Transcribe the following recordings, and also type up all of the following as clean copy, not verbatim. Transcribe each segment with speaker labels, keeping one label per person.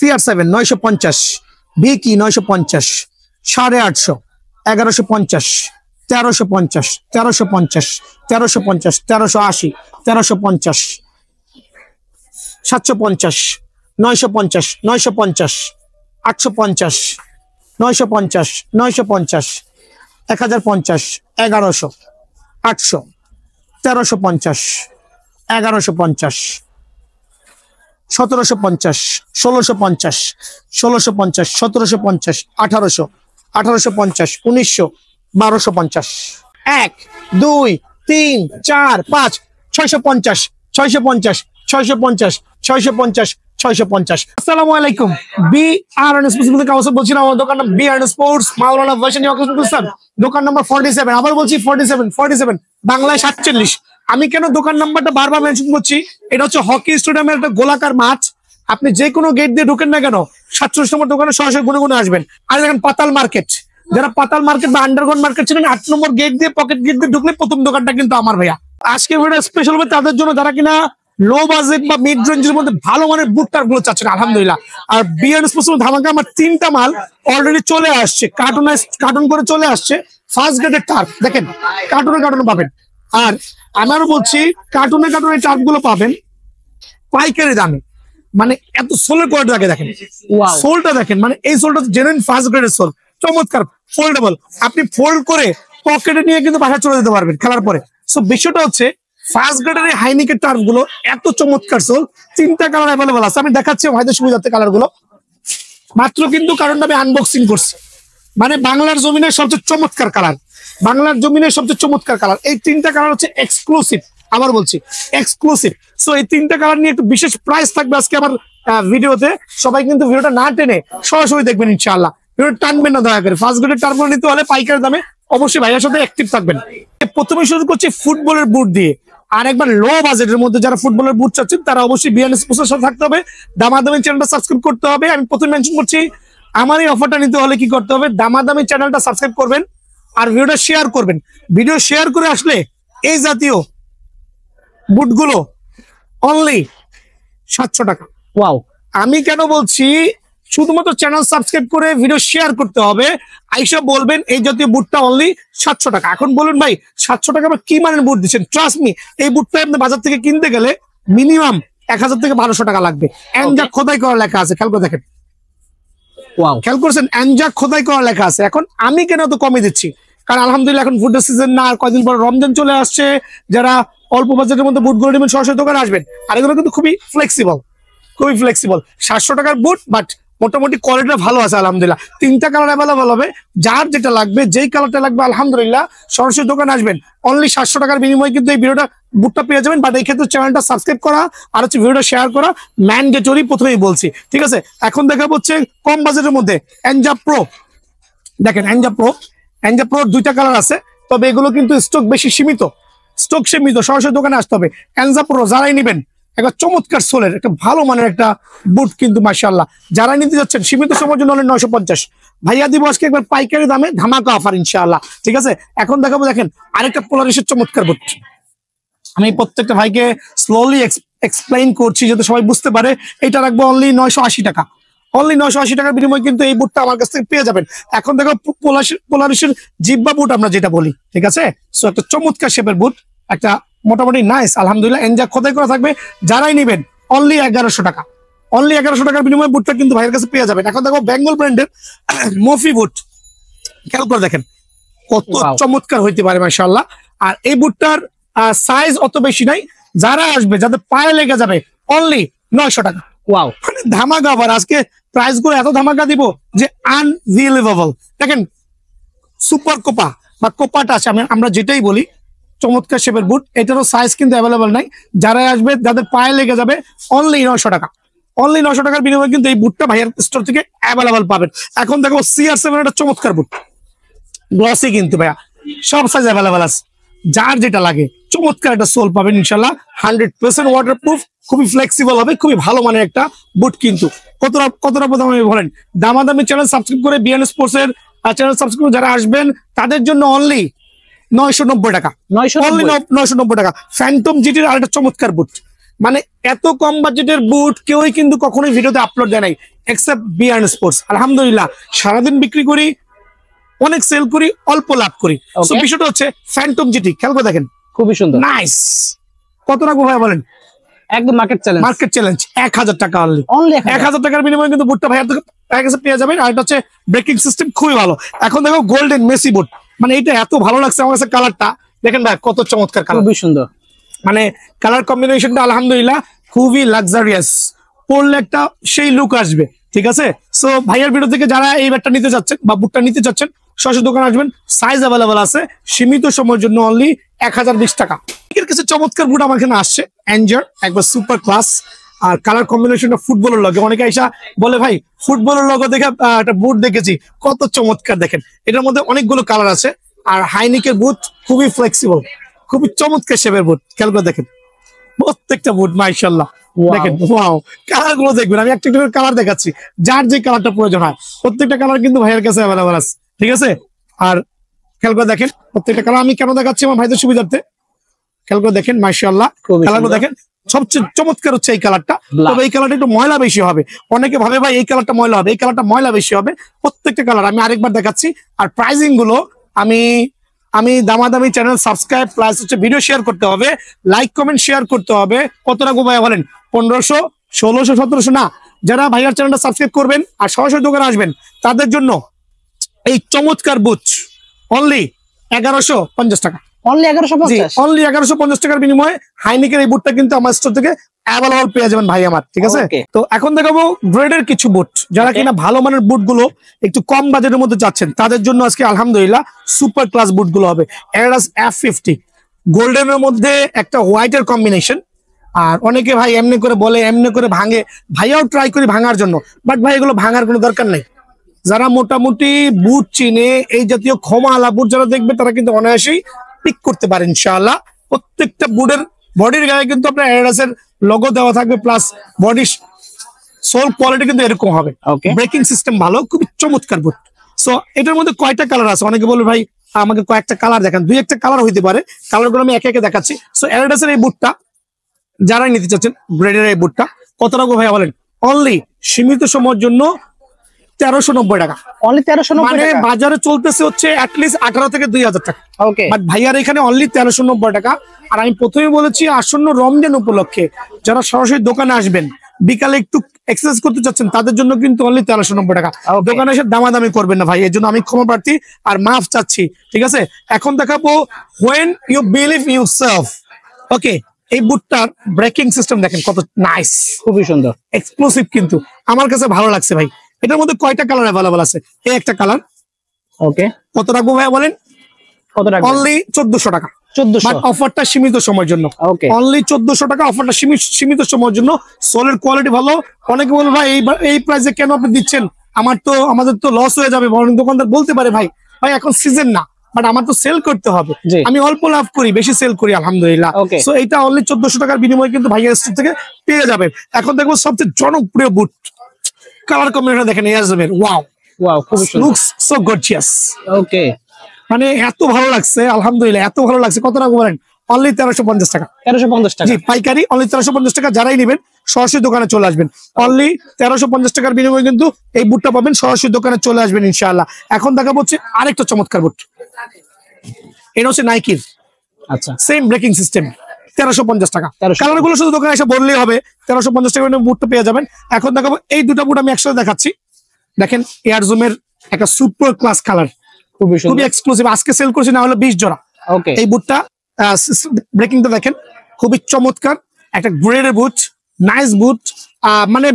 Speaker 1: CR7 950, Vicky 950, 850, 1150, 1350, 1350, 1350, 1380, 1350, 750, 950, 950, 850, 950, 950, 1050, 1100, 800, 1350, 1150, 1750, 1650, 1650, 1750, 1800, 1850, 1900, 1250, 1, 2, 3, 4, 5, 650, 650, 650, 650, 650। আসসালামু আলাইকুম, BRN sports থেকে কাউসার বলছি। আমার দোকান নাম BRN স্পোর্টস, মাওলানা ভার্সন দোকান নাম্বার 47। আবার বলছি 47, 47 বাংলায় 47। আমি কেন দোকান নাম্বারটা বারবার মেনশন করছি, এটা হচ্ছে হকি স্টেডিয়ামের একটা গোলাকার মাঠ। আপনি যে কোনো গেট দিয়ে ঢুকেন না কেন 47 নম্বর দোকানে সরাসরি গুনে গুনে আসবেন। আর দেখেন পাতাল মার্কেট, যারা পাতাল মার্কেট বা আন্ডারগ্রাউন্ড মার্কেট ছিলেন 8 নম্বর গেট দিয়ে পকেট গেট দিয়ে ঢুকলে প্রথম দোকানটা কিন্তু আমার ভাইয়া। আজকে ভিডিও স্পেশাল হবে তাদের জন্য যারা কিনা লো বাজেট বা মিড রেঞ্জের মধ্যে ভালো মানের বুটটার গুলো চাচ্ছেন আলহামদুলিল্লাহ। আর BRN স্পোর্টস ধামাকা আমার 3টা মাল অলরেডি চলে আসছে, কার্টুন করে চলে আসছে। ফার্স্ট গ্রেডের টার্ফ দেখেন, কার্টুনে পাবেন। আর আমারও বলছি কার্টুনে টার্ফ গুলো পাবেন পাইকারি দামে। মানে এত সোলের কোয়ালিটি থাকে, দেখেন সোলটা দেখেন, মানে এই সোলটা জেনুইন ফার্স্ট গ্রেডের সোল, চমৎকার ফোল্ডেবল। আপনি ফোল্ড করে পকেটে নিয়ে কিন্তু বাসায় চলে যেতে পারবেন খেলার পরে। সো বিষয়টা হচ্ছে ফার্স্ট গ্রেডের এই হাইনিকের টার্ফ গুলো এত চমৎকার সোল, 3টা কালার অ্যাভেলেবল আছে। আমি দেখাচ্ছি ভাইদের সুবিধার্থে কালার গুলো মাত্র, কিন্তু কারণটা আমি আনবক্সিং করছি। মানে বাংলার জমিনের সবচেয়ে চমৎকার কালার, বাংলার জমিনের সবচেয়ে চমৎকার কালার। এই 3টা কালার হচ্ছে এক্সক্লুসিভ, আবার বলছি এক্সক্লুসিভ। সো এই 3টা কালার নিয়ে একটু বিশেষ প্রাইস থাকবে আজকে আমার ভিডিওতে। সবাই কিন্তু ভিডিওটা না টেনে সরাসরি দেখবেন ইনশাআল্লাহ, ভিডিও টানবেন না দয়া করে। ফার্স্ট গ্রেডের টার্ফ নিতে হলে পাইকারি দামে অবশ্যই ভাইয়ার সাথে অ্যাক্টিভ থাকবেন। প্রথমে শুরু করছি ফুটবলের বুট দিয়ে। আর একবার লো বাজেটের মধ্যে যারা ফুটবলের বুট চাচ্ছেন তারা অবশ্যই BRN স্পোর্টসের সাথে থাকতে হবে, দামাদামি চ্যানেলটা সাবস্ক্রাইব করতে হবে। আমি প্রথমে মেনশন করছি, আমার এই অফারটা নিতে হলে কি করতে হবে, দামাদামি চ্যানেলটা সাবস্ক্রাইব করবেন আর ভিডিওটা শেয়ার করবেন। ভিডিও শেয়ার করে আসলে এই জাতীয় বুটগুলো অনলি 700 টাকা। ওয়াও, আমি কেন বলছি, শুধুমাত্র চ্যানেল সাবস্ক্রাইব করে ভিডিও শেয়ার করতে হবে। আইসা বলবেন এই জাতীয় বুটটা অনলি 700 টাকা। এখন বলুন ভাই 700 টাকা আমরা কি মানের বুট দিচ্ছেন? ট্রাস্ট মি, এই বুটটা আপনি বাজার থেকে কিনতে গেলে মিনিমাম 1000 থেকে 1200 টাকা লাগবে। এনজাক খোদাই করা লেখা আছে, খেয়াল করে দেখেন। ওয়াও, খেয়াল করছেন এনজাক খোদাই করা লেখা আছে। এখন আমি কেন তো কমে দিচ্ছি, কারণ আলহামদুলিল্লাহ এখন ফুটের সিজন না, আর কয়দিন পর রমজান চলে আসছে। যারা অল্প বাজেটের মধ্যে বুটগুলো নেবেন সরাসরি দোকানে আসবেন। আর এগুলো কিন্তু খুবই ফ্লেক্সিবল, 700 টাকার বুট, বাট মোটামুটি কোয়ালিটিটা ভালো আছে আলহামদুলিল্লাহ। 3টা কালার অ্যাভেলেবল হবে, যার যেটা লাগবে, যেই কালারটা লাগবে আলহামদুলিল্লাহ সরাসরি দোকানে আসবেন। অনলি 700 টাকার বিনিময়ে কিন্তু এই ভিডিওটা বুটটা পেয়ে যাবেন। বাট এই ক্ষেত্রে চ্যানেলটা সাবস্ক্রাইব করা আর হচ্ছে ভিডিওটা শেয়ার করা ম্যান্ডেটরি, প্রথমেই বলছি, ঠিক আছে। এখন দেখা হচ্ছে কম বাজেটের মধ্যে এনজা প্রো। দেখেন এনজা প্রো 2টা কালার আছে, তবে এগুলো কিন্তু স্টক বেশি সীমিত, সরাসরি দোকানে আসতে হবে। এনজা প্রো যারাই নেবেন, একটা চমৎকার সোলের একটা ভালো মানের একটা বুট কিন্তু মাশাআল্লাহ। যারা নিতে যাচ্ছেন সীমিত সময়ের জন্য হলে 950 ভাইয়া দিব আজকে একবার পাইকারি দামে ধামাকা অফার ইনশাআল্লাহ, ঠিক আছে। এখন দেখাবো, দেখেন আরেকটা পোলারিসের চমৎকার বুট। আমি প্রত্যেকটা ভাইকে স্লোলি এক্সপ্লেইন করছি যাতে সবাই বুঝতে পারে। এটা রাখবো অনলি 980 টাকা। অনলি 980 টাকার বিনিময়ে কিন্তু এই বুটটা আমার কাছ থেকে পেয়ে যাবেন। এখন দেখো পোলারিসের জিব্বা বুট আমরা যেটা বলি, ঠিক আছে। সো একটা চমৎকার শেপের বুট, একটা মোটামুটি নাইস আলহামদুলিল্লাহ। এনজা খোদাই করা থাকবে, যারাই নেবেন অনলি 1100 টাকা। অনলি 1100 টাকার বিনিময়ে বুটটা কিন্তু ভাইয়ের কাছে পেয়ে যাবেন। এখন দেখো বেঙ্গল ব্র্যান্ডের মফি বুট, খেয়াল করে দেখেন কত চমৎকার হইতে পারে মাশাআল্লাহ। আর এই বুটটার সাইজ অত বেশি নাই, যারা আসবে যাদের পায়ে লেগে যাবে অনলি 900 টাকা। ওয়াও, মানে ধামাকা অফার। আজকে প্রাইস গুলো এত ধামাকা দিব যে আনবিলিভেবল। দেখেন সুপার কোপা বা কোপাটা আছে, আমরা যেটাই বলি, চমৎকার শেপের বুট। এটারও সাইজ কিন্তু অ্যাভেলেবল নাই, যারা আসবে যাদের পায়ে লেগে যাবে অনলি 900 টাকা। অনলি 900 টাকার বিনিময়ে কিন্তু এই বুটটা ভাইয়ের স্টোর থেকে অ্যাভেলেবল পাবেন। এখন দেখো CR7 একটা চমৎকার বুট, গ্লসি কিন্তু ভাইয়া, সব সাইজ অ্যাভেলেবল আছে, যার যেটা লাগে। চমৎকার একটা সোল পাবেন ইনশাল্লাহ, 100% ওয়াটারপ্রুফ, খুবই ফ্লেক্সিবল হবে, খুবই ভালো মানের একটা বুট। কিন্তু কতটা দামি বলেন, দামাদামি চ্যানেল সাবস্ক্রাইব করে BRN স্পোর্টস এর চ্যানেল সাবস্ক্রাইব যারা আসবেন তাদের জন্য অনলি 990 টাকা। 990 টাকা। ফ্যান্টম জিটির আরেকটা চমৎকার বুট, মানে এত কম বাজেটের বুট কেউই কিন্তু কখনোই ভিডিওতে আপলোড দেয় নাই এক্সেপ্ট বিয়ার্ন স্পোর্টস। আলহামদুলিল্লাহ সারাদিন বিক্রি করি, অনেক সেল করি, অল্প লাভ করি। তো বিষয়টা হচ্ছে ফ্যান্টম জিটি, খেয়াল করে দেখেন,
Speaker 2: খুবই সুন্দর,
Speaker 1: নাইস। কত রাখবো ভাই বলেন?
Speaker 2: একদম মার্কেট চ্যালেঞ্জ,
Speaker 1: মার্কেট চ্যালেঞ্জ 1000 টাকা অনলি। 1000 টাকার বিনিময়ে কিন্তু বুটটা ভাইয়ার কাছে পেয়ে যাবেন। আর এটা হচ্ছে ব্রেকিং সিস্টেম খুবই ভালো। এখন দেখো গোল্ডেন মেসি বুট, মানে এটা এত ভালো লাগছে আমার কাছে, কালারটা দেখেন ভাই কত চমৎকার কালার,
Speaker 2: খুবই সুন্দর।
Speaker 1: মানে কালার কম্বিনেশনটা আলহামদুলিল্লাহ খুবই লাক্সারিয়াস, পরলে একটা সেই লুক আসবে। ঠিক আছে, সো ভাইয়ার ভিডিও থেকে যারা এই ব্যাটটা নিতে চাচ্ছেন বা বুটটা নিতে চাচ্ছেন সরাসরি দোকানে আসবেন, সাইজ অ্যাভেলেবল আছে, সীমিত সময়ের জন্য অনলি 1020 টাকা। এর কিছু চমৎকার বুট আমার এখানে আসছে, অ্যাঞ্জার একবার সুপার ক্লাস। আর কালার কম্বিনেশনটা ফুটবলের লগে, অনেকে এসা বলে ভাই ফুটবলের লগে দেখে একটা বুট দেখেছি, কত চমৎকার। দেখেন এটার মধ্যে অনেকগুলো কালার আছে। আর হাইনিকের বুট খুবই ফ্লেক্সিবল, খুবই চমৎকার শেপের বুট, খেয়াল করে দেখেন প্রত্যেকটা বুট মাশাআল্লাহ। দেখেন ওয়াও, কালার গুলো দেখবেন, আমি একটা কালার দেখাচ্ছি, যার যে কালারটা প্রয়োজন হয় প্রত্যেকটা কালার কিন্তু ভাইয়ের কাছে অ্যাভেলেবল আছে। ঠিক আছে, আর খেয়াল করে দেখেন প্রত্যেকটা কালার আমি কেন দেখাচ্ছি আমার ভাইদের সুবিধার্থে, খেয়াল করে দেখেন মাশাআল্লাহ কালারগুলো দেখেন। সবচেয়ে চমৎকার হচ্ছে এই কালারটা, তবে এই কালারটা একটু ময়লা বেশি হবে। অনেকে ভাবে ভাই এই কালারটা ময়লা হবে, এই কালারটা ময়লা বেশি হবে। প্রত্যেকটা কালার আমি আরেকবার দেখাচ্ছি। আর প্রাইসিং গুলো আমি দামাদামি চ্যানেল সাবস্ক্রাইব প্লাস হচ্ছে ভিডিও শেয়ার করতে হবে, লাইক কমেন্ট শেয়ার করতে হবে। কত রাখবো ভাইয়া বলেন? 1500, 1600, 1700 না। যারা ভাইয়ার চ্যানেলটা সাবস্ক্রাইব করবেন আর সরাসরি দোকানে আসবেন তাদের জন্য এই চমৎকার বুট অনলি 1150 টাকা।
Speaker 2: অনলি 1150,
Speaker 1: অনলি 1150 টাকার বিনিময়ে হাইনিকের এই বুটটা কিন্তু আমার স্টোর থেকে অ্যাভেলেবল পেয়ে যাবেন ভাই আমার। ঠিক আছে, তো এখন দেখাবো গ্রেডের কিছু বুট, যারা কিনা ভালো মানের বুট গুলো একটু কম বাজেটের মধ্যে যাচ্ছেন তাদের জন্য আজকে আলহামদুলিল্লাহ সুপার ক্লাস বুট গুলো হবে। অ্যাডিডাস F50 গোল্ডেনের মধ্যে একটা হোয়াইটের কম্বিনেশন। আর অনেকে ভাই এমনি করে বলে, এমনি করে ভাঙে, ভাইয়াও ট্রাই করি ভাঙার জন্য, বাট ভাই এগুলো ভাঙার কোনো দরকার নেই। যারা মোটামুটি বুট চিনে, এই জাতীয় ক্ষমা আলা বুট যারা দেখবে তারা কিন্তু অনায়াসেই পিক করতে পারে ইনশাআল্লাহ। প্রত্যেকটা বুটের বডির গায়ে কিন্তু আপনার অ্যাডিডাসের লোগো দেওয়া থাকবে, প্লাস বডি সোল কোয়ালিটি কিন্তু এরকম হবে। ব্রেকিং সিস্টেম ভালো, খুবই চমৎকার বুট। সো এটার মধ্যে কয়টা কালার আছে? অনেকে বলবে ভাই আমাকে কয়েকটা কালার দেখান, দুই একটা কালার হইতে পারে, কালারগুলো আমি একে একে দেখাচ্ছি। সো অ্যাডিডাসের এই বুটটা যারাই নিতে চাচ্ছেন, গ্রেডের এই বুটটা কত রাখবো ভাইয়া বলেন? অনলি সীমিত সময়ের জন্য 1390 টাকা।
Speaker 2: অনলি 1390
Speaker 1: মানে
Speaker 2: টাকা।
Speaker 1: বাজারে চলতেছে হচ্ছে অ্যাটলিস্ট 18 থেকে 2000 টাকা। বাট ভাইয়ার এখানে অনলি 1390 টাকা। আর আমি প্রথমে বলেছি আসন্ন রমজান উপলক্ষে যারা সরাসরি দোকানে আসবেন, বিকালে একটু এক্সারসাইজ করতে চাচ্ছেন তাদের জন্য কিন্তু অনলি 1390 টাকা। দোকানে এসে দামাদামি করবেন না ভাই, এর জন্য আমি ক্ষমা প্রার্থী আর মাফ চাচ্ছি। ঠিক আছে, এখন দেখাবো হোয়েন ইউ বিলিভ ইউরসেলফ। ওকে, এই বুটটার ব্রেকিং সিস্টেম দেখেন কত নাইস,
Speaker 2: খুবই সুন্দর,
Speaker 1: এক্সক্লুসিভ, কিন্তু আমার কাছে ভালো লাগছে ভাই। এটার মধ্যে কয়টা কালার অ্যাভেলেবল আছে? এই একটা কালার।
Speaker 2: ওকে,
Speaker 1: কত রাখবো ভাই বলেন?
Speaker 2: কত টাকা?
Speaker 1: অনলি 1400 টাকা।
Speaker 2: 1400,
Speaker 1: অফারটা সীমিত সময়ের জন্য।
Speaker 2: ওকে,
Speaker 1: অনলি 1400 টাকা, অফারটা সীমিত সময়ের জন্য। সোলের কোয়ালিটি ভালো। অনেকে বলবে ভাই এই প্রাইসে কেন আপনি দিচ্ছেন, আমাদের তো লস হয়ে যাবে। বরং দোকানদার বলতে পারে ভাই এখন সিজন না, বাট আমার তো সেল করতে হবে, আমি অল্প লাভ করি, বেশি সেল করি আলহামদুলিল্লাহ। সো এইটা অনলি 1400 টাকার বিনিময়ে কিন্তু ভাইয়ের স্টোর থেকে পেয়ে যাবেন। এখন দেখবো সবচেয়ে জনপ্রিয় বুট, কালার কম্বিনেশন দেখেন এয়ারজমের, ওয়াও
Speaker 2: ওয়াও, খুব সুন্দর,
Speaker 1: লুকস সো গর্জিয়াস।
Speaker 2: ওকে,
Speaker 1: মানে এত ভালো লাগছে আলহামদুলিল্লাহ, এত ভালো লাগছে। কত টাকা বলেন? অনলি 1350 টাকা।
Speaker 2: 1350 টাকা,
Speaker 1: জি পাইকারি অনলি 1350 টাকা। যারাই নেবেন সরাসরি দোকানে চলে আসবেন, অনলি 1350 টাকার বিনিময়ে কিন্তু এই বুটটা পাবেন। সরাসরি দোকানে চলে আসবেন ইনশাআল্লাহ। এখন দেখাবো হচ্ছে আরেকটা চমৎকার বুট, এটা হচ্ছে নাইকির।
Speaker 2: আচ্ছা,
Speaker 1: সেম ব্রেকিং সিস্টেম, 1350 টাকা। কালার গুলো শুধু দোকানে এসে বললেই হবে, 1350 টাকা বুটটা পেয়ে যাবেন। এখন দেখাবো এই দুটা বুট আমি একসাথে দেখাচ্ছি। দেখেন এয়ারজুমের একটা সুপার ক্লাস কালার, খুবই এক্সক্লুসিভ। আজকে সেল করছি না হলো 20 জোড়া। এই বুটটা ব্রেকিংটা দেখেন, খুবই চমৎকার একটা গ্রেডের বুট, নাইস বুট। মানে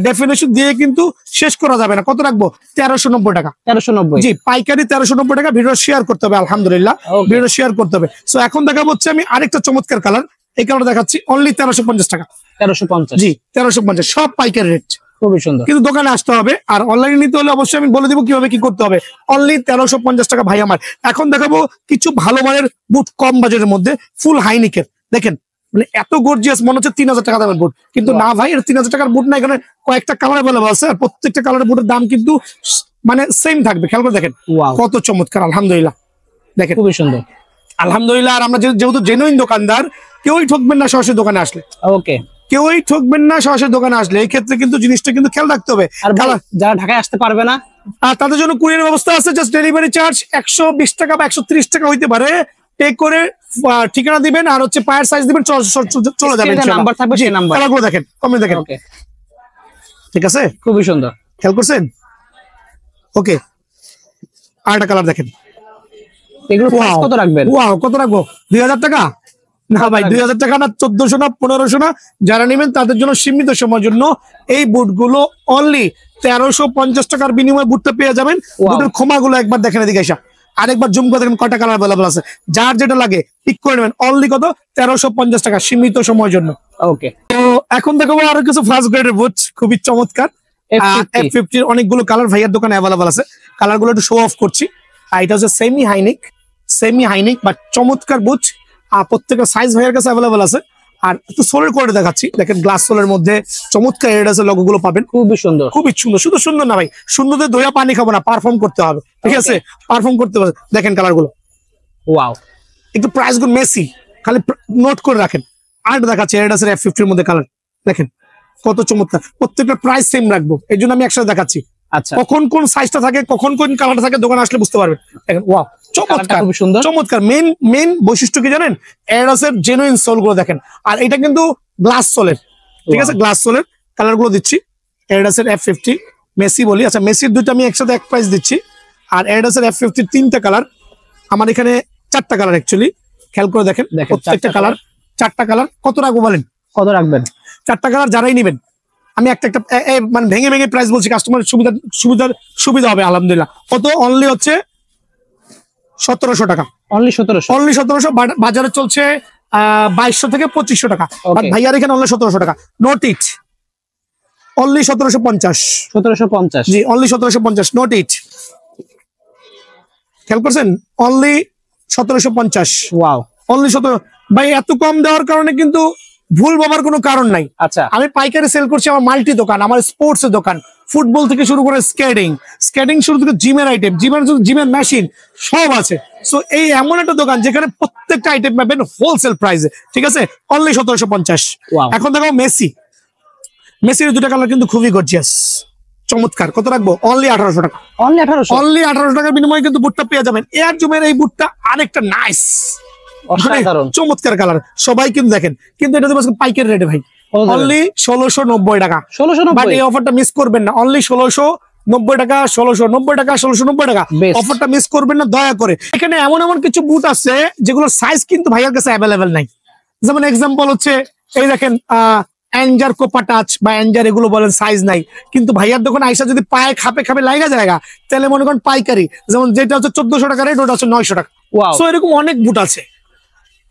Speaker 1: ডেফিনেশন দিয়ে কিন্তু শেষ করা যাবে না। কত রাখবো? 1390 টাকা।
Speaker 2: 1390,
Speaker 1: জি পাইকারি 1390 টাকা। ভিডিও শেয়ার করতে হবে আলহামদুলিল্লাহ, ভিডিও শেয়ার করতে হবে। সো এখন দেখাবো হচ্ছে আমি আরেকটা চমৎকার কালার, এই কালার দেখাচ্ছি অনলি 1350 টাকা।
Speaker 2: 1350,
Speaker 1: জি 1350, সব পাইকারি রেট,
Speaker 2: খুবই সুন্দর।
Speaker 1: কিন্তু দোকানে আসতে হবে। আর অনলাইনে নিতে হলে অবশ্যই আমি বলে দিব কিভাবে কি করতে হবে। অনলি 1350 টাকা ভাই আমার। এখন দেখাবো কিছু ভালো মানের বুট কম বাজেটের মধ্যে, ফুল হাইনিকের। দেখেন মানে এত গর্জিয়াস, মনে হচ্ছে 3000 টাকা দামের বুট, কিন্তু না ভাই, এটা 3000 টাকার বুট না। এখানে কয়েকটা কালার অ্যাভেলেবল আছে, আর প্রত্যেকটা কালারের বুটের দাম কিন্তু মানে সেম থাকবে। খেয়াল করে দেখেন কত চমৎকার, আলহামদুলিল্লাহ। দেখেন
Speaker 2: খুবই সুন্দর
Speaker 1: আলহামদুলিল্লাহ। আর আমরা যেহেতু জেনুইন দোকানদার, কেউই ঠকবেন না সরাসরি দোকানে আসলে,
Speaker 2: ওকে।
Speaker 1: কেউই ঠকবেন না সরাসরি দোকানে আসলে। এই ক্ষেত্রে কিন্তু জিনিসটা কিন্তু খেয়াল রাখতে হবে।
Speaker 2: আর যারা ঢাকায় আসতে পারবে না,
Speaker 1: আর তাদের জন্য কুরিয়ার ব্যবস্থা আছে, জাস্ট ডেলিভারি চার্জ 120 টাকা বা 130 টাকা হইতে পারে। পে করে ঠিকানা দিবেন আর হচ্ছে পায়ের সাইজ দিবেন, চলে যাবেন।
Speaker 2: নাম্বার থাকবে, সেই নাম্বার।
Speaker 1: কালারগুলো দেখেন, কমে দেখেন।
Speaker 2: ওকে,
Speaker 1: ঠিক আছে,
Speaker 2: খুবই সুন্দর।
Speaker 1: খেয়াল করছেন? ওকে, আরেকটা কালার দেখেন।
Speaker 2: এগুলো প্রাইস কত রাখবেন?
Speaker 1: ওয়াও, কত রাখবো? 2000 টাকা না ভাই, 2000 টাকা না, 1400 না, 1500 না। যারা নেবেন তাদের জন্য সীমিত সময়ের জন্য এই বুটগুলো অনলি 1350 টাকার বিনিময়ে বুটটা পেয়ে যাবেন। বুটের খোমাগুলো একবার দেখেন, এদিকে এসে আরেকবার জুম করে দেখেন কয়টা কালার अवेलेबल আছে। যার যেটা লাগে পিক করে নেবেন। অনলি কত? 1350 টাকা, সীমিত সময়ের জন্য।
Speaker 2: ওকে,
Speaker 1: তো এখন দেখাবো আরো কিছু ফার্স্ট গ্রেডের বুট, খুবই চমৎকার। F50 এর অনেকগুলো কালার ভাইয়ার দোকানে अवेलेबल আছে। কালারগুলো একটু শো অফ করছি। আর এটা হচ্ছে সেমি হাইনিক বা চমৎকার বুট। আর প্রত্যেকটা সাইজ ভাইয়ের কাছে अवेलेबल আছে। আর একটু সোলের করে দেখাচ্ছি, দেখেন গ্লাস সোলের মধ্যে চমৎকার এডিডাসের লোগো গুলো পাবেন।
Speaker 2: খুবই সুন্দর,
Speaker 1: খুবই সুন্দর। শুধু সুন্দর না ভাই, সুন্দরদের দইয়া পানি খাবো না, পারফর্ম করতে হবে। ঠিক আছে, পারফর্ম করতে হবে। দেখেন কালারগুলো,
Speaker 2: ওয়াও।
Speaker 1: একটু প্রাইস গুলো মেসি, খালি নোট করে রাখেন। আর দেখাচ্ছি এডিডাসের F50 এর মধ্যে কালার দেখেন কত চমৎকার। প্রত্যেকটা প্রাইস সেম রাখবো, এই জন্য আমি একসাথে দেখাচ্ছি।
Speaker 2: আচ্ছা,
Speaker 1: কখন কোন সাইজটা থাকে, কখন কোন কালারটা থাকে, দোকানে আসলে বুঝতে পারবেন। দেখেন ওয়াও, চমৎকার,
Speaker 2: খুবই সুন্দর,
Speaker 1: চমৎকার। মেন বৈশিষ্ট্য কি জানেন? এডিডাসের জেনুইন সোল গুলো দেখেন। আর এটা কিন্তু গ্লাস সোলের, ঠিক আছে, গ্লাস সোলের। কালার গুলো দিচ্ছি, এডিডাসের F50 মেসি বলি। আচ্ছা, মেসির দুইটা আমি একসাথে এক প্রাইস দিচ্ছি। আর এডিডাসের F50 তিনটা কালার, আমার এখানে 4টা কালার অ্যাকচুয়ালি। খেয়াল করে দেখেন প্রত্যেকটা কালার, 4টা কালার। কত রাখবো বলেন?
Speaker 2: কত রাখবেন?
Speaker 1: 4টা কালার যারাই নেবেন, আমি একটা মানে ভেঙে ভেঙে প্রাইস বলছি, কাস্টমারের সুবিধা হবে আলহামদুলিল্লাহ। কত? অনলি হচ্ছে 1700 টাকা।
Speaker 2: অনলি 1700।
Speaker 1: বাজারে চলছে 2200 থেকে 2500 টাকা।
Speaker 2: Okay.
Speaker 1: ভাইয়ার এখানে অনলি 1700 টাকা। নোট ইট, অনলি 1750।
Speaker 2: 1750,
Speaker 1: জি, অনলি 1750। নোট ইট, খেয়াল করছেন? অনলি 1750।
Speaker 2: ওয়াও।
Speaker 1: অনলি 17। ভাই এত কম দেওয়ার কারণে কিন্তু ভুল ভাবার কোনো কারণ নাই।
Speaker 2: আচ্ছা,
Speaker 1: আমি পাইকারি সেল করছি, আমার মাল্টি দোকান, আমার স্পোর্টস এর দোকান, ফুটবল থেকে শুরু করে স্কেটিং শুরু থেকে জিমের আইটেম, জিমের মেশিন সব আছে। সো এই এমন একটা দোকান যেখানে প্রত্যেকটা আইটেম পাবেন হোলসেল প্রাইসে। ঠিক আছে, অনলি 1750।
Speaker 2: Wow.
Speaker 1: এখন দেখো মেসির দুটা কালার কিন্তু খুবই গর্জিয়াস, চমৎকার। কত রাখবো? অনলি 1800 টাকা।
Speaker 2: অনলি 1800।
Speaker 1: অনলি 1800 টাকার বিনিময়ে কিন্তু বুটটা পেয়ে যাবেন। এয়ার জুমের এই বুটটা আরেকটা নাইস,
Speaker 2: অসাধারণ,
Speaker 1: চমৎকার কালার। সবাই কিন্তু দেখেন, কিন্তু এটা তো পাইকারি রেটে ভাই, অনলি 1690 টাকা।
Speaker 2: 1690।
Speaker 1: বাট এই অফারটা মিস করবেন না, অনলি 1690 টাকা, 1690 টাকা, 1690 টাকা।
Speaker 2: Best.
Speaker 1: অফারটা মিস করবেন না দয়া করে। এখানে এমন এমন কিছু বুট আছে যেগুলোর সাইজ কিন্তু ভাইয়ার কাছে অ্যাভেলেবেল নাই। যেমন এক্সাম্পল হচ্ছে এই দেখেন অ্যাঞ্জার কোপা টাচ বা অ্যাঞ্জার, এগুলো বলেন সাইজ নাই, কিন্তু ভাইয়ার দোকানে আইসা যদি পায়ে খাপে লাগা জায়গা, তাহলে মনে করেন পাইকারি, যেমন যেটা হচ্ছে 1400 টাকা রেট, ওটা হচ্ছে 900 টাকা।
Speaker 2: Wow.
Speaker 1: সো এরকম অনেক বুট আছে,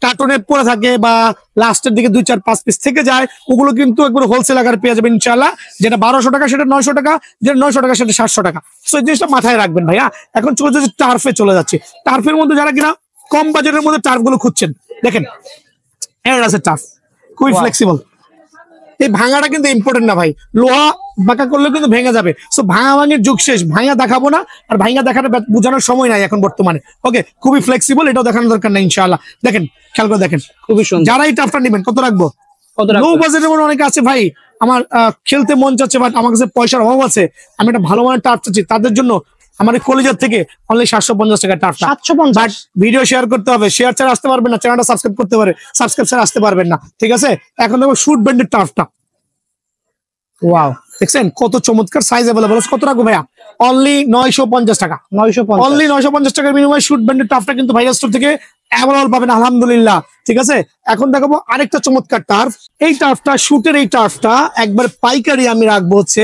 Speaker 1: কার্টুনে পরে থাকে বা লাস্টের দিকে 2-4-5 পিস থেকে যায়, ওগুলো কিন্তু একবার হোলসেল আকারে পেয়ে যাবেন ইনশাআল্লাহ। যেটা 1200 টাকা সেটা 900 টাকা, যেটা 900 টাকা সেটা 700 টাকা। সো এই জিনিসটা মাথায় রাখবেন ভাইয়া। এখন চলে যাচ্ছে টার্ফে, চলে যাচ্ছে টার্ফের মধ্যে। যারা কিনা কম বাজেটের মধ্যে টার্ফ গুলো খুঁজছেন, দেখেন এর আছে টার্ফ, খুবই ফ্লেক্সিবল। এই ভাঙাটা কিন্তু ইম্পর্টেন্ট না ভাই, লোহা বাঁকা করলে কিন্তু ভেঙে যাবে। সো ভাঙাভাঙির যুগ শেষ, ভাঙা দেখাবো না, আর ভাঙা দেখানো বোঝানোর সময় নাই এখন বর্তমানে। ওকে, খুবই ফ্লেক্সিবল, এটাও দেখানোর দরকার নাই ইনশাআল্লাহ। দেখেন, খেয়াল করে দেখেন,
Speaker 2: খুবই সুন্দর।
Speaker 1: যারা এই টাফটা নেবেন, কত রাখবো?
Speaker 2: কত
Speaker 1: লো
Speaker 2: রাখবেন?
Speaker 1: বাজেটের মধ্যে অনেকে আছে ভাই, আমার খেলতে মন চাচ্ছে বাট আমার কাছে পয়সার অভাব আছে, আমি একটা ভালো মানের টার্ফ চাচ্ছি, তাদের জন্য আমার এই কলেজের থেকে অনলি 750 টাকা টার্ফটা।
Speaker 2: 750।
Speaker 1: ভিডিও শেয়ার করতে হবে, শেয়ার ছাড়া আসতে পারবেন না, চ্যানেলটা সাবস্ক্রাইব করতে পারে, সাবস্ক্রাইব ছাড়া আসতে পারবেন না। ঠিক আছে, এখন দেখো শুট ব্যান্ডের টার্ফটা।
Speaker 2: ওয়াও,
Speaker 1: দেখছেন কত চমৎকার, সাইজ अवेलेबल আছে। কত রাখবো ভাইয়া? অনলি 950 টাকা।
Speaker 2: 950।
Speaker 1: অনলি 950 টাকার বিনিময়ে শুট ব্যান্ডের টার্ফটা কিন্তু ভাইয়া স্টোর থেকে অ্যাভেলেবল পাবেন আলহামদুলিল্লাহ। ঠিক আছে, এখন দেখাবো আরেকটা চমৎকার টার্ফ। এই টার্ফটা, শুটের এই টার্ফটা একবার পাইকারি আমি রাখবো হচ্ছে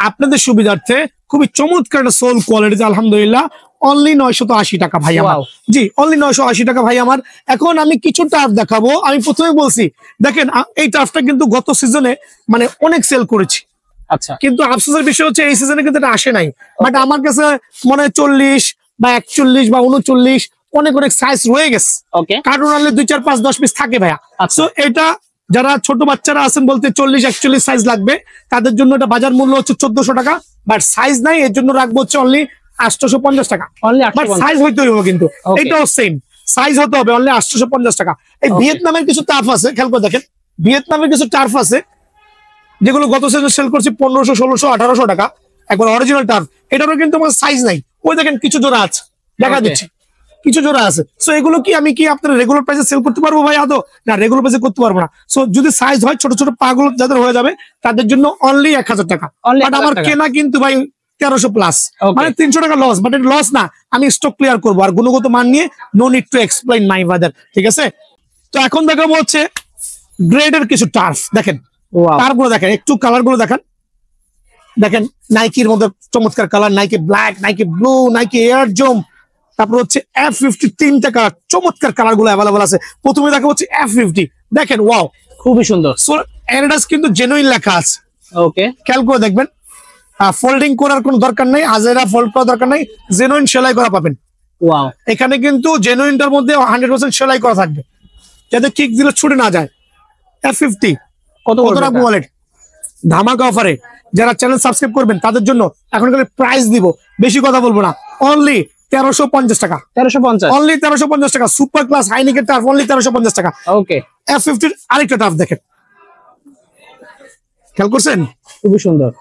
Speaker 1: আপনাদের সুবিধার্থে, খুবই চমৎকার একটা সোল কোয়ালিটি আলহামদুলিল্লাহ। অনলি 980 টাকা ভাই আমার।
Speaker 2: Wow.
Speaker 1: জি, অনলি 980 টাকা ভাই আমার। এখন আমি কিছু টার্ফ দেখাবো। আমি প্রথমে বলছি, দেখেন এই টার্ফটা কিন্তু গত সিজনে মানে অনেক সেল করেছি,
Speaker 2: আচ্ছা,
Speaker 1: কিন্তু আফসোসের বিষয় হচ্ছে এই সিজনে কিন্তু এটা আসে নাই। বাট আমার কাছে মনে হয় 40 বা 41 বা 39 অনেক সাইজ রয়ে গেছে।
Speaker 2: ওকে,
Speaker 1: কার্টুন আনলে 2-4-5-10 পিস থাকে ভাইয়া।
Speaker 2: আচ্ছা।
Speaker 1: তো এটা যারা ছোট বাচ্চারা আছেন বলতে 40-41 সাইজ লাগবে, তাদের জন্য এটা বাজার মূল্য হচ্ছে 1400 টাকা। বাট সাইজ নাই, এর জন্য রাখবো হচ্ছে অনলি 850 টাকা।
Speaker 2: Only
Speaker 1: but
Speaker 2: 850।
Speaker 1: সাইজ হইতে হইব কিন্তু,
Speaker 2: Okay.
Speaker 1: এটাও সেম। সাইজ হতে হবে অনলি 850 টাকা। এই
Speaker 2: Okay.
Speaker 1: ভিয়েতনামের কিছু টার্ফ আছে, খেয়াল করে দেখেন, ভিয়েতনামের কিছু টার্ফ আছে যেগুলো গত সিজনে সেল করছি 1500, 1600, 1800 টাকা, একবার অরিজিনাল টার্ফ। এটারও কিন্তু আমার সাইজ নাই, ওই দেখেন কিছু জোড়া আছে, দেখা
Speaker 2: Okay.
Speaker 1: দিচ্ছি কিছু জোড়া আছে। সো এগুলো কি আমি কি আপনার রেগুলার প্রাইসে সেল করতে পারবো ভাই আদৌ? না, রেগুলার প্রাইসে করতে পারবো না। সো যদি সাইজ হয়, ছোট ছোট পা গুলো যাদের হয়ে যাবে তাদের জন্য অনলি 1000 টাকা।
Speaker 2: Only
Speaker 1: বাট
Speaker 2: 1000
Speaker 1: আমার
Speaker 2: টাকা।
Speaker 1: কেনা কিন্তু ভাই 1300 প্লাস,
Speaker 2: Okay.
Speaker 1: মানে 300 টাকা লস। বাট এটা লস না, আমি স্টক ক্লিয়ার করবো। আর গুণগত মান নিয়ে no need to explain my brother, ঠিক আছে? তো এখন দেখাবো হচ্ছে গ্রেডের কিছু টার্ফ। দেখেন
Speaker 2: ওয়াও,
Speaker 1: টার্ফ গুলো দেখেন, একটু কালার গুলো দেখেন। দেখেন নাইকির মধ্যে চমৎকার colour, Nike black, Nike blue, Nike air zoom, তারপর হচ্ছে F50, 3টা কালার, চমৎকার কালার গুলো অ্যাভেলেবল আছে। প্রথমে দেখা হচ্ছে F50, দেখেন ওয়াও,
Speaker 2: খুবই সুন্দর।
Speaker 1: সো অ্যাডিডাস কিন্তু জেনুইন লেখা আছে,
Speaker 2: ওকে,
Speaker 1: খেয়াল করে দেখবেন। ফোল্ডিং করার কোনো দরকার নেই, আজেরা ফোল্ড করার দরকার নেই, জেনুইন সেলাই করা পাবেন।
Speaker 2: ওয়াও,
Speaker 1: এখানে কিন্তু জেনুইনটার মধ্যে 100% সেলাই করা থাকবে, যাতে কিক দিলে ছুটে না যায়। F50
Speaker 2: কত
Speaker 1: কত রাখবো ওয়ালেট? ধামাকা অফারে যারা চ্যানেল সাবস্ক্রাইব করবেন তাদের জন্য এখন প্রাইস দিব, বেশি কথা বলবো না, অনলি 1350 টাকা।
Speaker 2: 1350।
Speaker 1: অনলি 1350 টাকা। সুপার ক্লাস হাইনিকের টার্ফ অনলি 1350 টাকা।
Speaker 2: ওকে,
Speaker 1: F50 আরেকটা টার্ফ দেখেন, খেয়াল করছেন?
Speaker 2: খুবই সুন্দর,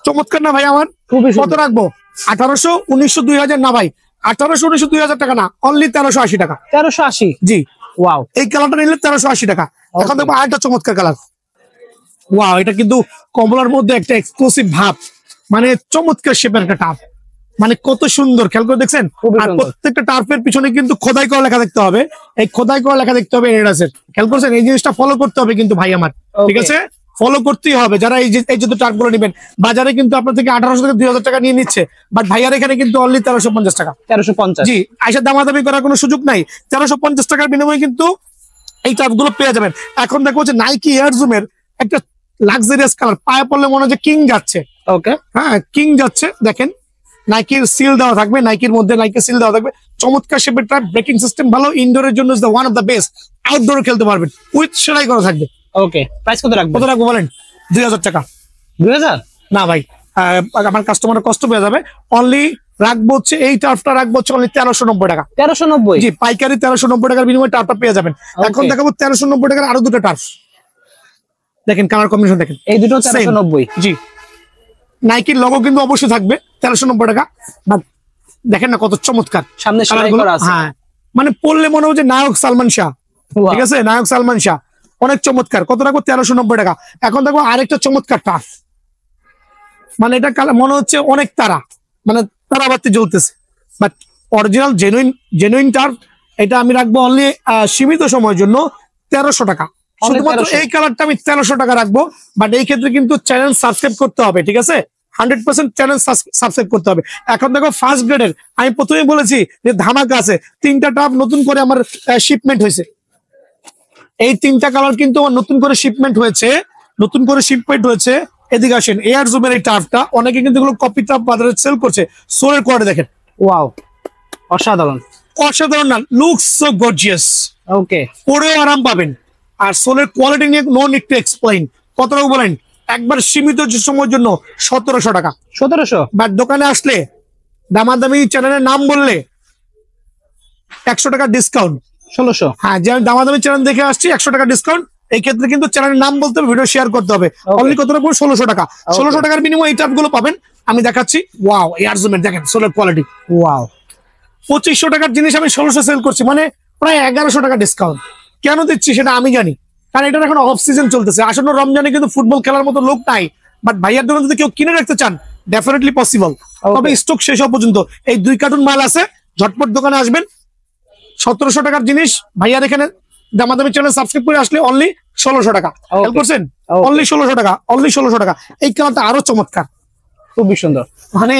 Speaker 1: চমৎকার না ভাই? আমার
Speaker 2: খুবই
Speaker 1: কত
Speaker 2: সুন্দর।
Speaker 1: রাখবো? 1800, 1900, 2000 না ভাই, 1800, 1900, 2000 টাকা না, অনলি 1380 টাকা।
Speaker 2: 1380।
Speaker 1: জি,
Speaker 2: ওয়াও,
Speaker 1: এই কালারটা নিলে 1380 টাকা। এখন দেখবো আরেকটা চমৎকার কালার। ওয়াও, এটা কিন্তু কমলার মধ্যে একটা এক্সক্লুসিভ ভাব, মানে চমৎকার শেপের একটা টার্ফ, মানে কত সুন্দর, খেয়াল করে দেখছেন?
Speaker 2: খুবই
Speaker 1: আর
Speaker 2: সুন্দর।
Speaker 1: প্রত্যেকটা টার্ফের পিছনে কিন্তু খোদাই করা লেখা দেখতে হবে, এই খোদাই করা লেখা দেখতে হবে এডিডাসের, খেয়াল করছেন? এই জিনিসটা ফলো করতে হবে কিন্তু ভাই আমার, ঠিক
Speaker 2: Okay.
Speaker 1: আছে? ফলো করতেই হবে। যারা এই যে টার্ফ গুলো নেবেন, বাজারে কিন্তু আপনার থেকে 1800 থেকে 2000 টাকা নিয়ে নিচ্ছে, বাট ভাইয়ার এখানে কিন্তু অনলি 1350 টাকা।
Speaker 2: 1350।
Speaker 1: জি, আইসা দামাদামি করার কোনো সুযোগ নাই। 1350 টাকার বিনিময়ে কিন্তু এই টার্ফ গুলো পেয়ে যাবেন। এখন দেখো হচ্ছে নাইকি এয়ার জুমের একটা লাক্সারিয়াস কালার, পায়ে পড়লে মনে হয় যে কিং যাচ্ছে।
Speaker 2: ওকে,
Speaker 1: হ্যাঁ, কিং যাচ্ছে। দেখেন নাইকির সিল দেওয়া থাকবে, নাইকির মধ্যে নাইকির সিল দেওয়া থাকবে, চমৎকার শেপের টার্ফ, ব্রেকিং সিস্টেম ভালো, ইনডোরের জন্য is the one of the best. আউটডোরে খেলতে পারবেন, উইথ সেলাই করা থাকবে।
Speaker 2: ওকে, প্রাইস কত রাখবেন?
Speaker 1: কত রাখবো বলেন? 2000 টাকা।
Speaker 2: 2000।
Speaker 1: না ভাই, আমার কাস্টমার কষ্ট পেয়ে যাবে। অনলি রাখবো হচ্ছে এই টার্ফটা রাখবো হচ্ছে অনলি 1390 টাকা।
Speaker 2: 1390।
Speaker 1: জি, পাইকারি 1390 টাকার বিনিময়ে টার্ফটা পেয়ে যাবেন। এখন
Speaker 2: Okay.
Speaker 1: দেখাবো 1390 টাকার আরো দুটো টার্ফ। দেখেন কালার কম্বিনেশন দেখেন,
Speaker 2: এই দুটো
Speaker 1: Same.
Speaker 2: 1390।
Speaker 1: জি, নাইকির লোগো কিন্তু অবশ্যই থাকবে, 1390 টাকা। বাট দেখেন না কত চমৎকার
Speaker 2: সামনে সেলাই
Speaker 1: কালারগুলো।
Speaker 2: করা আছে।
Speaker 1: হ্যাঁ, মানে পড়লে মনে হচ্ছে নায়ক সালমান শাহ,
Speaker 2: Wow.
Speaker 1: ঠিক আছে? নায়ক সালমান শাহ, অনেক চমৎকার। কত রাখবো? 1390 টাকা। এখন দেখো আরেকটা চমৎকার টার্ফ, মানে এটা মনে হচ্ছে অনেক তারা, মানে তারাবাতি জ্বলতেছে, বাট অরিজিনাল জেনুইন টার্ফ। এটা আমি রাখবো অনলি সীমিত সময়ের জন্য 1300 টাকা।
Speaker 2: Only
Speaker 1: শুধুমাত্র
Speaker 2: 1300
Speaker 1: এই কালারটা আমি 1300 টাকা রাখবো। বাট এই ক্ষেত্রে কিন্তু চ্যানেল সাবস্ক্রাইব করতে হবে, ঠিক আছে? 100% চ্যানেল সাবস্ক্রাইব করতে হবে। এখন দেখো ফার্স্ট গ্রেডের, আমি প্রথমেই বলেছি যে ধামাকা আছে, 3টা টার্ফ নতুন করে আমার শিপমেন্ট হয়েছে। এই 3টা কালার কিন্তু আমার নতুন করে শিপমেন্ট হয়েছে। এদিকে আসেন, এয়ার জুমের এই টার্ফটা অনেকে কিন্তু এগুলো কপি টার্ফ বাজারে সেল করছে। সোলের কোয়ালিটি দেখেন,
Speaker 2: ওয়াও, অসাধারণ।
Speaker 1: অসাধারণ না? লুকস সো গর্জিয়াস,
Speaker 2: ওকে,
Speaker 1: পরেও আরাম পাবেন। আর সোলের কোয়ালিটি নিয়ে নো নিড টু এক্সপ্লেইন। কত টাকা বলেন? একবার সীমিত সময়ের জন্য 1700 টাকা।
Speaker 2: 1700।
Speaker 1: বাট দোকানে আসলে দামাদামি চ্যানেলের নাম বললে 100 টাকা ডিসকাউন্ট।
Speaker 2: 1600।
Speaker 1: হ্যাঁ, যে আমি দামাদামি চ্যানেল দেখে আসছি, 100 টাকা ডিসকাউন্ট। এই ক্ষেত্রে কিন্তু চ্যানেলের নাম বলতে হবে, ভিডিও শেয়ার করতে হবে। অনলি কত টাকা? 1600 টাকা। 1600 টাকার বিনিময়ে এই টার্ফ গুলো পাবেন। আমি দেখাচ্ছি, ওয়াও, এয়ার জুমের দেখেন সোলের কোয়ালিটি।
Speaker 2: ওয়াও,
Speaker 1: 2500 টাকার জিনিস আমি 1600 সেল করছি, মানে প্রায় 1100 টাকা ডিসকাউন্ট। কেন দিচ্ছি সেটা আমি জানি, কারণ এটা এখন অফ সিজন চলতেছে। আসন্ন রমজানে কিন্তু ফুটবল খেলার মতো লোক নাই, বাট ভাইয়ার দোকান যদি কেউ কিনে রাখতে চান, ডেফিনেটলি পসিবল। তবে স্টক শেষ হওয়া পর্যন্ত এই 2 কার্টুন মাল আছে, ঝটপট দোকানে আসবেন। 1700 টাকার জিনিস ভাইয়ার এখানে দামাদামি চ্যানেল সাবস্ক্রাইব করে আসলে অনলি 1600 টাকা। খেয়াল করছেন?
Speaker 2: Okay.
Speaker 1: অনলি 1600 টাকা, অনলি 1600 টাকা। এই কালারটা আরো চমৎকার,
Speaker 2: খুবই সুন্দর।
Speaker 1: মানে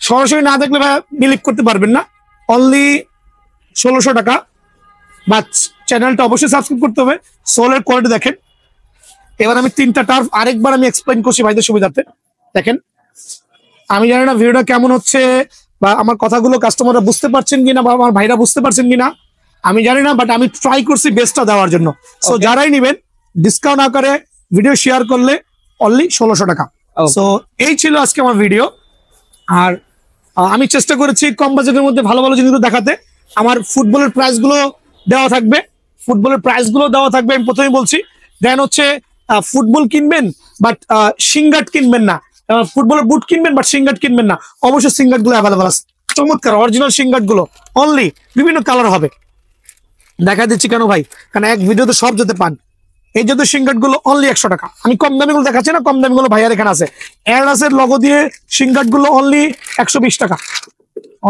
Speaker 1: সরাসরি না দেখলে ভাই বিলিভ করতে পারবেন না। অনলি 1600 টাকা। বাট চ্যানেলটা অবশ্যই সাবস্ক্রাইব করতে হবে। সোলের কোয়ালিটি দেখেন। এবার আমি 3টা টার্ফ আরেকবার আমি এক্সপ্লেইন করছি ভাইদের সুবিধার্থে। দেখেন, আমি জানি না ভিডিওটা কেমন হচ্ছে বা আমার কথাগুলো কাস্টমাররা বুঝতে পারছেন কিনা বা আমার ভাইরা বুঝতে পারছেন কিনা আমি জানি না, বাট আমি ট্রাই করছি বেস্টটা দেওয়ার জন্য। So
Speaker 2: Okay.
Speaker 1: যারাই নিবেন ডিসকাউন্ট আকারে ভিডিও শেয়ার করলে অনলি 1600 টাকা।
Speaker 2: Okay.
Speaker 1: সো এই ছিল আজকে আমার ভিডিও। আর আমি চেষ্টা করেছি কম বাজেটের মধ্যে ভালো ভালো জিনিসগুলো দেখাতে। আমার ফুটবলের প্রাইস গুলো দেওয়া থাকবে, ফুটবলের প্রাইস গুলো দেওয়া থাকবে। আমি প্রথমেই বলছি, দেন হচ্ছে ফুটবল কিনবেন বাট সিঙ্গাট কিনবেন না, ফুটবলের বুট কিনবেন বাট সিঙ্গাট কিনবেন না, অবশ্যই সিঙ্গাট গুলো অ্যাভেলেবল আছে, চমৎকার অরিজিনাল সিঙ্গাট গুলো, অনলি বিভিন্ন কালার হবে। দেখা দিচ্ছি কেন ভাই, কারণ এক ভিডিওতে সব যেতে পান। এই যত সিঙ্গাট গুলো অনলি 100 টাকা। আমি কম দামি গুলো দেখাচ্ছি না, কম দামি গুলো ভাইয়ার এখানে আছে। এয়ারলাসের লগো দিয়ে সিঙ্গাট গুলো অনলি 120 টাকা,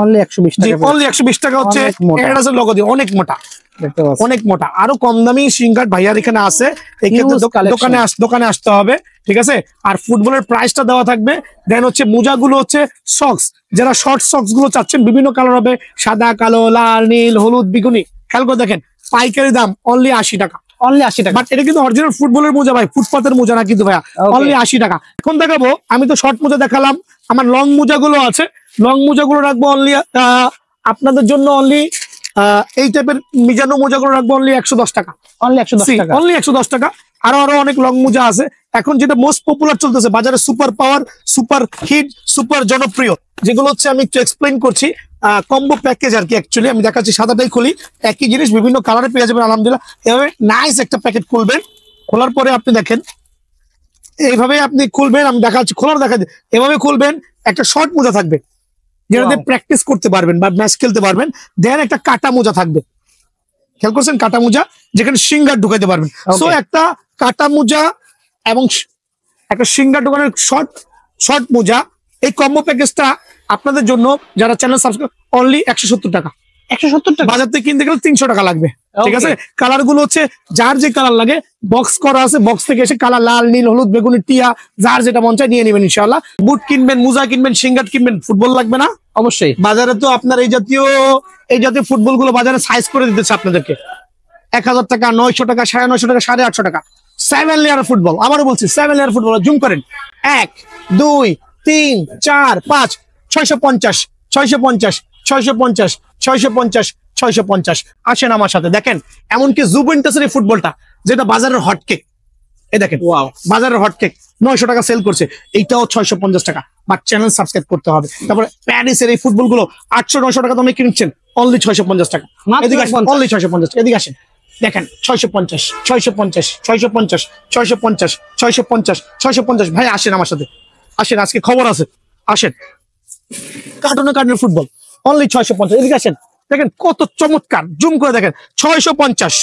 Speaker 2: অনলি 120 টাকা।
Speaker 1: অনলি 120 টাকা হচ্ছে
Speaker 2: অনেক মোটা।
Speaker 1: এয়ারলাসের লগো দিয়ে, অনেক মোটা,
Speaker 2: দেখতে পাচ্ছেন।
Speaker 1: অনেক মোটা। আরো কম দামি সিঙ্গাট ভাইয়ার এখানে আছে, এই ক্ষেত্রে
Speaker 2: Huge collection।
Speaker 1: দোকানে আসতে হবে, ঠিক আছে। আর ফুটবলের প্রাইসটা দেওয়া থাকবে। দেন হচ্ছে মোজাগুলো হচ্ছে সক্স, যারা শর্ট সক্স গুলো চাচ্ছেন বিভিন্ন কালার হবে, সাদা, কালো, লাল, নীল, হলুদ, বেগুনি, খেয়াল করে দেখেন, পাইকারি দাম অনলি 80 টাকা।
Speaker 2: অনলি 80 টাকা।
Speaker 1: বাট এটা কিন্তু অরিজিনাল ফুটবলের মোজা ভাই, ফুটপাতের মোজা না কিন্তু ভাইয়া,
Speaker 2: Okay।
Speaker 1: অনলি 80 টাকা। এখন দেখাবো, আমি তো শর্ট মোজা দেখালাম, আমার লং মোজাগুলো আছে, লং মোজাগুলো রাখবো অনলি আপনাদের জন্য অনলি এই টাইপের মিজানো মোজাগুলো রাখবো অনলি 110 টাকা,
Speaker 2: অনলি 110 টাকা।
Speaker 1: অনলি 110 টাকা। আরো অনেক লং মোজা আছে। এখন যেটা মোস্ট পপুলার চলতেছে বাজারে, super power, super hit, super জনপ্রিয়, যেগুলো হচ্ছে আমি একটু এক্সপ্লেইন করছি, কম্বো প্যাকেজ আর কি। অ্যাকচুয়ালি আমি দেখাচ্ছি, সাদাটাই খুলি, একই জিনিস বিভিন্ন কালারে পেয়ে যাবেন আলহামদুলিল্লাহ। এভাবে নাইস একটা প্যাকেট খুলবেন, খোলার পরে আপনি দেখেন, এইভাবে আপনি খুলবেন, আমি দেখাচ্ছি, খোলার দেখাচ্ছি, এভাবে খুলবেন, একটা শর্ট মোজা থাকবে যেটাতে
Speaker 2: Wow।
Speaker 1: প্র্যাকটিস করতে পারবেন বা ম্যাচ খেলতে পারবেন। দেন একটা কাটা মোজা থাকবে, খেয়াল করছেন, কাটা মোজা যেখানে সিঙ্গার ঢুকাইতে পারবেন।
Speaker 2: Okay।
Speaker 1: সো একটা কাটা মোজা এবং একটা সিঙ্গার ঢুকানোর শর্ট মোজা, এই কম্বো প্যাকেজটা আপনাদের জন্য যারা চ্যানেল সাবস্ক্রাইব, অনলি 170 টাকা।
Speaker 2: 170 টাকা।
Speaker 1: বাজার থেকে কিনতে গেলে 300 টাকা লাগবে, ঠিক আছে।
Speaker 2: Okay।
Speaker 1: কালার গুলো হচ্ছে যার যে কালার লাগে, বক্স করা আছে, বক্স থেকে এসে কালার লাল, নীল, হলুদ, বেগুনি, টিয়া, যার যেটা মন চায় নিয়ে নেবেন ইনশাআল্লাহ। বুট কিনবেন, মোজা কিনবেন, সিঙ্গার কিনবেন, ফুটবল লাগবে না
Speaker 2: অবশ্যই।
Speaker 1: বাজারে তো আপনার এই জাতীয় ফুটবল গুলো বাজারে সাইজ করে দিতেছে আপনাদেরকে 1000 টাকা, 900 টাকা, 950 টাকা, 850 টাকা। 7 লেয়ার ফুটবল, আবারও বলছি 7 লেয়ার ফুটবল। জুম করেন, 1 2 3 4 5 650 650 650 650 650। আসেন আমার সাথে, দেখেন এমনকি জুভেন্টাসের এই ফুটবলটা, যেটা বাজারের হটকেক, এই দেখেন,
Speaker 2: ওয়াও।
Speaker 1: বাজারের হটকেক 900 টাকা সেল করছে, এইটাও 650 টাকা। বাট চ্যানেল সাবস্ক্রাইব করতে হবে। তারপরে প্যারিসের এই ফুটবল গুলো 800-900 টাকা দামে কিনছেন, অনলি 650 টাকা।
Speaker 2: মাত্র
Speaker 1: এদিকে আসেন,
Speaker 2: 50।
Speaker 1: অনলি 650। এদিকে আসেন, দেখেন 650 650 650 650 650 650। ভাই আসেন আমার সাথে, আসেন, আজকে খবর আছে, আসেন। কার্টুনের ফুটবল অনলি 650। এদিকে আসেন, দেখেন কত চমৎকার, জুম করে দেখেন, 650।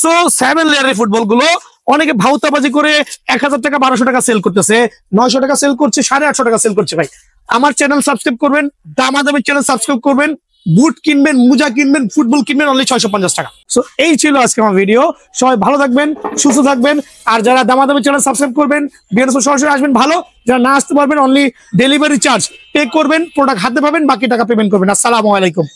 Speaker 1: সো 7 লেয়ারের ফুটবল গুলো অনেকে ভাউতাবাজি করে 1000 টাকা 1200 টাকা সেল করতেছে, 900 টাকা সেল করছে, 850 টাকা সেল করছে। ভাই আমার চ্যানেল সাবস্ক্রাইব করবেন, দামাদামি চ্যানেল সাবস্ক্রাইব করবেন, বুট কিনবেন, মোজা কিনবেন, ফুটবল কিনবেন, অনলি 650 টাকা। সো এই ছিল আজকে আমার ভিডিও। সবাই ভালো থাকবেন, সুস্থ থাকবেন। আর যারা দামাদামি চ্যানেল সাবস্ক্রাইব করবেন, বিএনএস সরাসরি আসবেন ভালো, যারা না আসতে পারবেন অনলি ডেলিভারি চার্জ পে করবেন, প্রোডাক্ট হাতে পাবেন, বাকি টাকা পেমেন্ট করবেন। আসসালামু আলাইকুম।